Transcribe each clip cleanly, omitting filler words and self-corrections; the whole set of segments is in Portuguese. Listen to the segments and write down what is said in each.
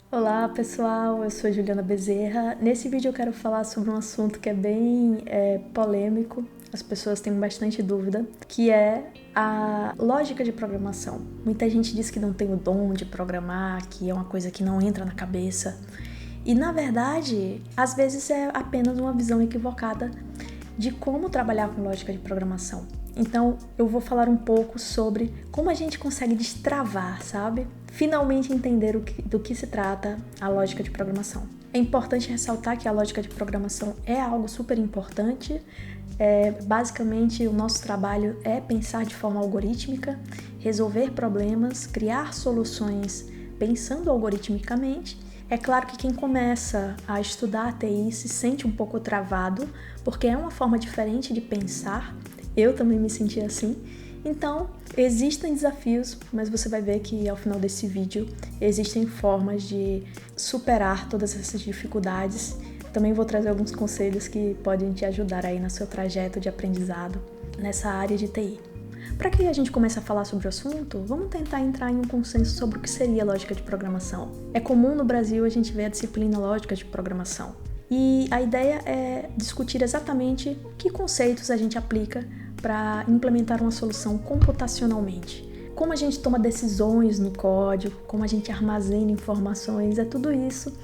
Olá pessoal, eu sou Juliana Bezerra. Nesse vídeo eu quero falar sobre um assunto que é bem polêmico, as pessoas têm bastante dúvida, que é a lógica de programação. Muita gente diz que não tem o dom de programar, que é uma coisa que não entra na cabeça. E na verdade, às vezes é apenas uma visão equivocada de como trabalhar com lógica de programação. Então, eu vou falar um pouco sobre como a gente consegue destravar, sabe? Finalmente entender do que se trata a lógica de programação. É importante ressaltar que a lógica de programação é algo super importante. Basicamente, o nosso trabalho é pensar de forma algorítmica, resolver problemas, criar soluções pensando algoritmicamente. É claro que quem começa a estudar a TI se sente um pouco travado, porque é uma forma diferente de pensar. Eu também me senti assim. Então, existem desafios, mas você vai ver que ao final desse vídeo existem formas de superar todas essas dificuldades. Também vou trazer alguns conselhos que podem te ajudar aí no seu trajeto de aprendizado nessa área de TI. Para que a gente comece a falar sobre o assunto, vamos tentar entrar em um consenso sobre o que seria lógica de programação. É comum no Brasil a gente ver a disciplina lógica de programação. E a ideia é discutir exatamente que conceitos a gente aplica para implementar uma solução computacionalmente. Como a gente toma decisões no código, como a gente armazena informações, é tudo isso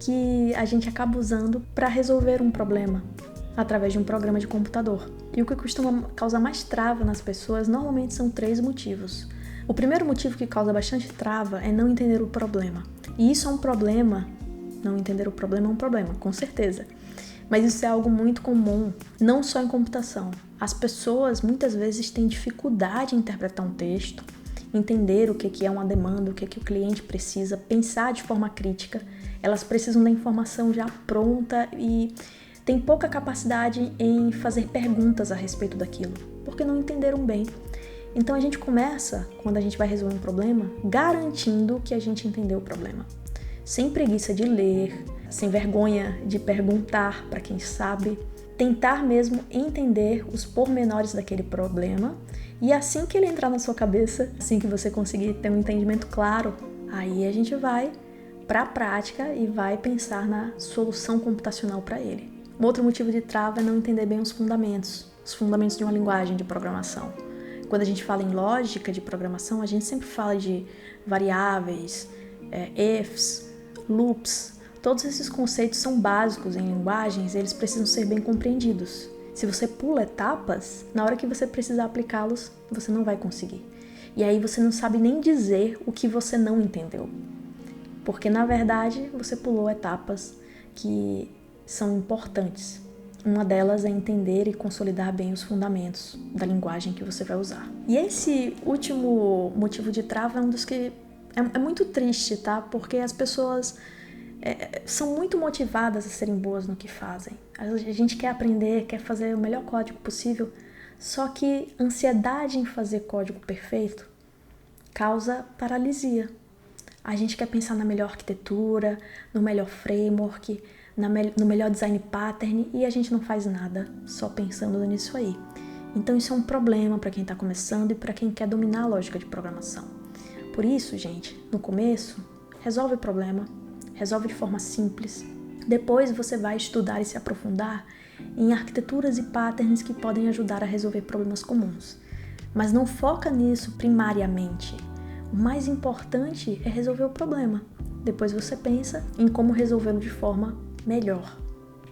que a gente acaba usando para resolver um problema através de um programa de computador. E o que costuma causar mais trava nas pessoas normalmente são 3 motivos. O primeiro motivo que causa bastante trava é não entender o problema. E isso é um problema, não entender o problema é um problema, com certeza. Mas isso é algo muito comum, não só em computação. As pessoas muitas vezes têm dificuldade em interpretar um texto, entender o que é uma demanda, o que o cliente precisa, pensar de forma crítica. Elas precisam da informação já pronta e têm pouca capacidade em fazer perguntas a respeito daquilo, porque não entenderam bem. Então a gente começa, quando a gente vai resolver um problema, garantindo que a gente entendeu o problema. Sem preguiça de ler, sem vergonha de perguntar para quem sabe, tentar mesmo entender os pormenores daquele problema, e assim que ele entrar na sua cabeça, assim que você conseguir ter um entendimento claro, aí a gente vai para a prática e vai pensar na solução computacional para ele. Um outro motivo de trava é não entender bem os fundamentos de uma linguagem de programação. Quando a gente fala em lógica de programação, a gente sempre fala de variáveis, ifs, loops. Todos esses conceitos são básicos em linguagens, eles precisam ser bem compreendidos. Se você pula etapas, na hora que você precisar aplicá-los, você não vai conseguir. E aí você não sabe nem dizer o que você não entendeu. Porque, na verdade, você pulou etapas que são importantes. Uma delas é entender e consolidar bem os fundamentos da linguagem que você vai usar. E esse último motivo de trava é um dos que é muito triste, tá? Porque as pessoas são muito motivadas a serem boas no que fazem. A gente quer aprender, quer fazer o melhor código possível, só que ansiedade em fazer código perfeito causa paralisia. A gente quer pensar na melhor arquitetura, no melhor framework, no melhor design pattern, e a gente não faz nada só pensando nisso aí. Então isso é um problema para quem está começando e para quem quer dominar a lógica de programação. Por isso, gente, no começo, resolve o problema, resolve de forma simples. Depois você vai estudar e se aprofundar em arquiteturas e patterns que podem ajudar a resolver problemas comuns. Mas não foca nisso primariamente. O mais importante é resolver o problema. Depois você pensa em como resolvê-lo de forma melhor.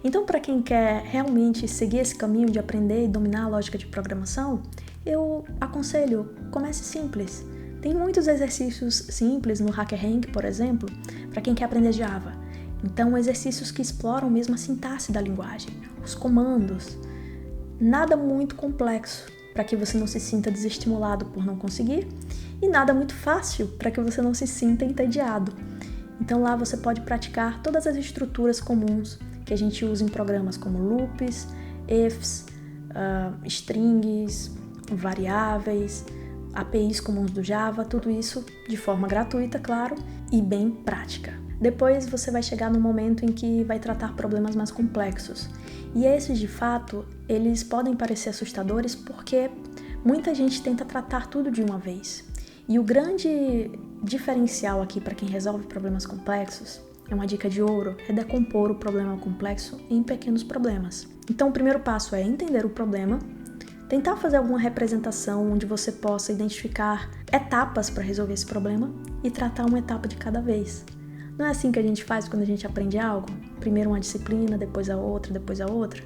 Então, para quem quer realmente seguir esse caminho de aprender e dominar a lógica de programação, eu aconselho, comece simples. Tem muitos exercícios simples no HackerRank, por exemplo, para quem quer aprender Java. Então, exercícios que exploram mesmo a sintaxe da linguagem, os comandos. Nada muito complexo para que você não se sinta desestimulado por não conseguir e nada muito fácil para que você não se sinta entediado. Então lá você pode praticar todas as estruturas comuns que a gente usa em programas como loops, ifs, strings, variáveis, APIs comuns do Java, tudo isso de forma gratuita, claro, e bem prática. Depois você vai chegar no momento em que vai tratar problemas mais complexos. E esses, de fato, eles podem parecer assustadores porque muita gente tenta tratar tudo de uma vez. E o grande diferencial aqui para quem resolve problemas complexos, é uma dica de ouro, é decompor o problema complexo em pequenos problemas. Então o primeiro passo é entender o problema, tentar fazer alguma representação onde você possa identificar etapas para resolver esse problema e tratar uma etapa de cada vez. Não é assim que a gente faz quando a gente aprende algo? Primeiro uma disciplina, depois a outra, depois a outra.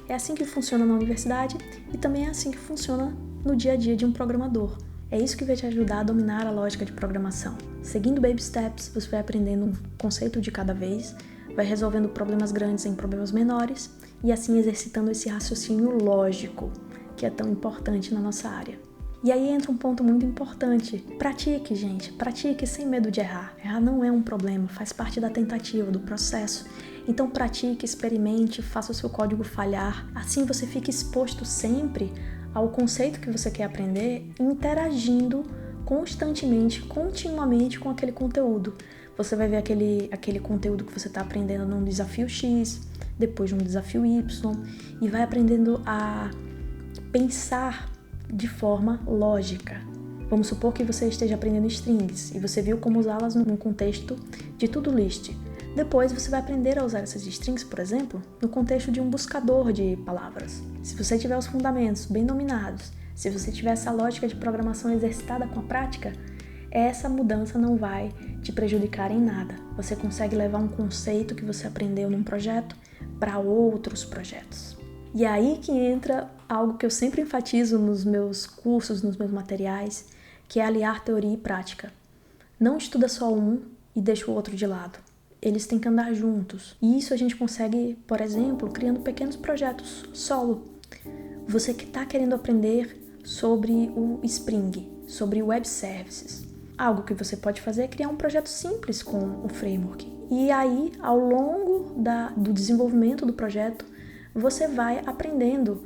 É assim que funciona na universidade e também é assim que funciona no dia a dia de um programador. É isso que vai te ajudar a dominar a lógica de programação. Seguindo baby steps, você vai aprendendo um conceito de cada vez, vai resolvendo problemas grandes em problemas menores e assim exercitando esse raciocínio lógico, que é tão importante na nossa área. E aí entra um ponto muito importante. Pratique, gente. Pratique sem medo de errar. Errar não é um problema, faz parte da tentativa, do processo. Então pratique, experimente, faça o seu código falhar. Assim você fica exposto sempre ao conceito que você quer aprender, interagindo constantemente, continuamente com aquele conteúdo. Você vai ver aquele conteúdo que você está aprendendo num desafio X, depois num desafio Y, e vai aprendendo a pensar de forma lógica. Vamos supor que você esteja aprendendo strings e você viu como usá-las num contexto de to-do list. Depois você vai aprender a usar essas strings, por exemplo, no contexto de um buscador de palavras. Se você tiver os fundamentos bem dominados, se você tiver essa lógica de programação exercitada com a prática, essa mudança não vai te prejudicar em nada. Você consegue levar um conceito que você aprendeu num projeto para outros projetos. E é aí que entra algo que eu sempre enfatizo nos meus cursos, nos meus materiais, que é aliar teoria e prática. Não estuda só um e deixa o outro de lado. Eles têm que andar juntos. E isso a gente consegue, por exemplo, criando pequenos projetos solo. Você que está querendo aprender sobre o Spring, sobre Web Services. Algo que você pode fazer é criar um projeto simples com o framework. E aí, ao longo do desenvolvimento do projeto, você vai aprendendo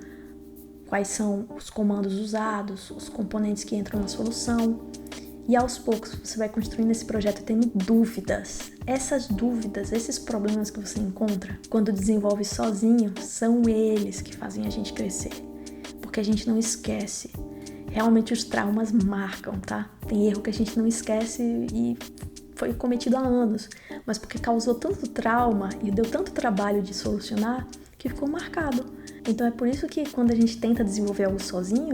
quais são os comandos usados, os componentes que entram na solução. E aos poucos você vai construindo esse projeto tendo dúvidas. Essas dúvidas, esses problemas que você encontra quando desenvolve sozinho, são eles que fazem a gente crescer. Porque a gente não esquece. Realmente os traumas marcam, tá? Tem erro que a gente não esquece e foi cometido há anos, mas porque causou tanto trauma e deu tanto trabalho de solucionar que ficou marcado. Então é por isso que quando a gente tenta desenvolver algo sozinho,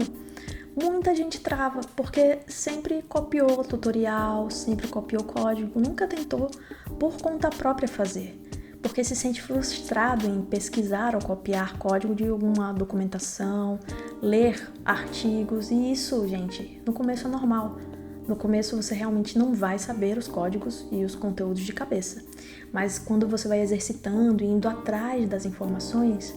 muita gente trava, porque sempre copiou o tutorial, sempre copiou o código, nunca tentou por conta própria fazer, porque se sente frustrado em pesquisar ou copiar código de alguma documentação, ler artigos, e isso, gente, no começo é normal. No começo você realmente não vai saber os códigos e os conteúdos de cabeça, mas quando você vai exercitando e indo atrás das informações,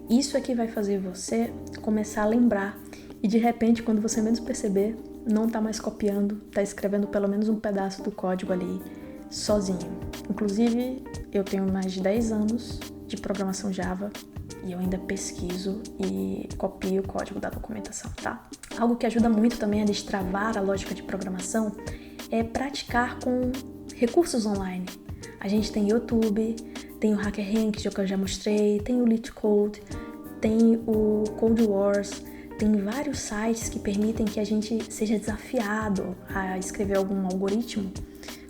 isso é que vai fazer você começar a lembrar. E de repente, quando você menos perceber, não tá mais copiando, tá escrevendo pelo menos um pedaço do código ali, sozinho. Inclusive, eu tenho mais de 10 anos de programação Java e eu ainda pesquiso e copio o código da documentação, tá? Algo que ajuda muito também a destravar a lógica de programação é praticar com recursos online. A gente tem YouTube, tem o HackerRank, que eu já mostrei, tem o LeetCode, tem o Code Wars. Tem vários sites que permitem que a gente seja desafiado a escrever algum algoritmo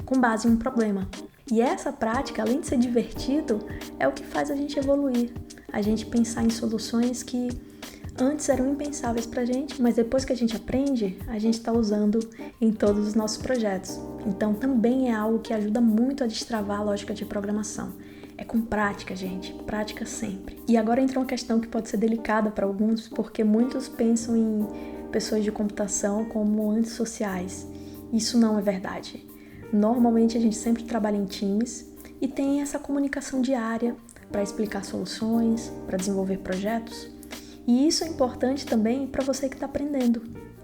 com base em um problema. E essa prática, além de ser divertido, é o que faz a gente evoluir. A gente pensar em soluções que antes eram impensáveis pra gente, mas depois que a gente aprende, a gente está usando em todos os nossos projetos. Então também é algo que ajuda muito a destravar a lógica de programação. É com prática, gente. Prática sempre. E agora entra uma questão que pode ser delicada para alguns, porque muitos pensam em pessoas de computação como antissociais. Isso não é verdade. Normalmente a gente sempre trabalha em times e tem essa comunicação diária para explicar soluções, para desenvolver projetos. E isso é importante também para você que está aprendendo.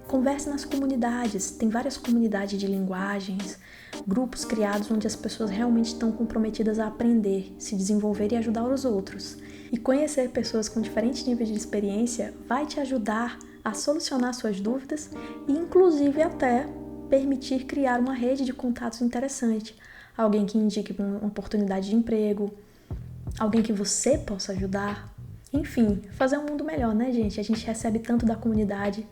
Converse nas comunidades. Tem várias comunidades de linguagens, grupos criados onde as pessoas realmente estão comprometidas a aprender, se desenvolver e ajudar os outros. E conhecer pessoas com diferentes níveis de experiência vai te ajudar a solucionar suas dúvidas e inclusive até permitir criar uma rede de contatos interessante. Alguém que indique uma oportunidade de emprego, alguém que você possa ajudar. Enfim, fazer um mundo melhor, né, gente? A gente recebe tanto da comunidade,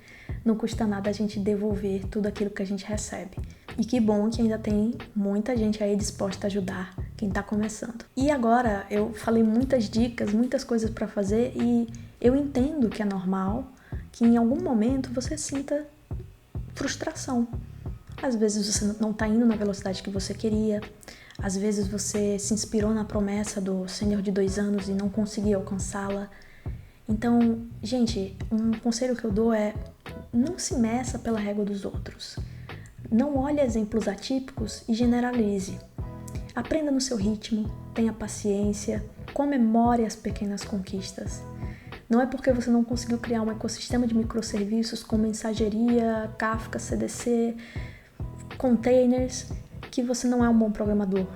não custa nada a gente devolver tudo aquilo que a gente recebe. E que bom que ainda tem muita gente aí disposta a ajudar quem tá começando. E agora eu falei muitas dicas, muitas coisas para fazer e eu entendo que é normal que em algum momento você sinta frustração. Às vezes você não tá indo na velocidade que você queria, às vezes você se inspirou na promessa do sênior de 2 anos e não conseguiu alcançá-la. Então, gente, um conselho que eu dou é: não se meça pela régua dos outros. Não olhe exemplos atípicos e generalize. Aprenda no seu ritmo, tenha paciência, comemore as pequenas conquistas. Não é porque você não conseguiu criar um ecossistema de microserviços com mensageria, Kafka, CDC, containers, que você não é um bom programador.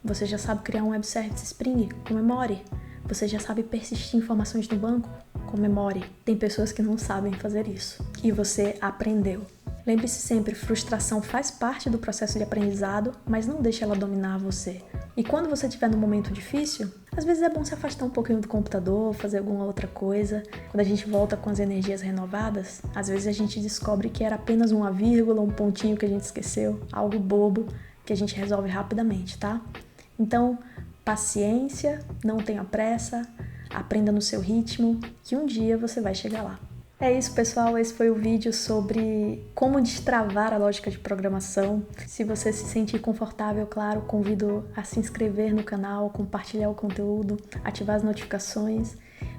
Você já sabe criar um web service Spring? Comemore. Você já sabe persistir informações no banco? Comemore. Tem pessoas que não sabem fazer isso e você aprendeu. Lembre-se sempre, frustração faz parte do processo de aprendizado, mas não deixe ela dominar você. E quando você estiver num momento difícil, às vezes é bom se afastar um pouquinho do computador, fazer alguma outra coisa. Quando a gente volta com as energias renovadas, às vezes a gente descobre que era apenas uma vírgula, um pontinho que a gente esqueceu, algo bobo que a gente resolve rapidamente, tá? Então, paciência, não tenha pressa, aprenda no seu ritmo, que um dia você vai chegar lá. É isso, pessoal, esse foi o vídeo sobre como destravar a lógica de programação. Se você se sentir confortável, claro, convido a se inscrever no canal, compartilhar o conteúdo, ativar as notificações.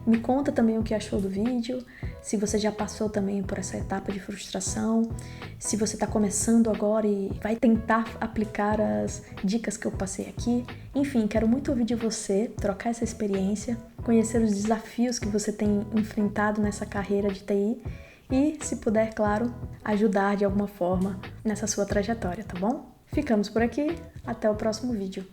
Me conta também o que achou do vídeo, se você já passou também por essa etapa de frustração, se você está começando agora e vai tentar aplicar as dicas que eu passei aqui. Enfim, quero muito ouvir de você, trocar essa experiência, conhecer os desafios que você tem enfrentado nessa carreira de TI e, se puder, claro, ajudar de alguma forma nessa sua trajetória, tá bom? Ficamos por aqui, até o próximo vídeo.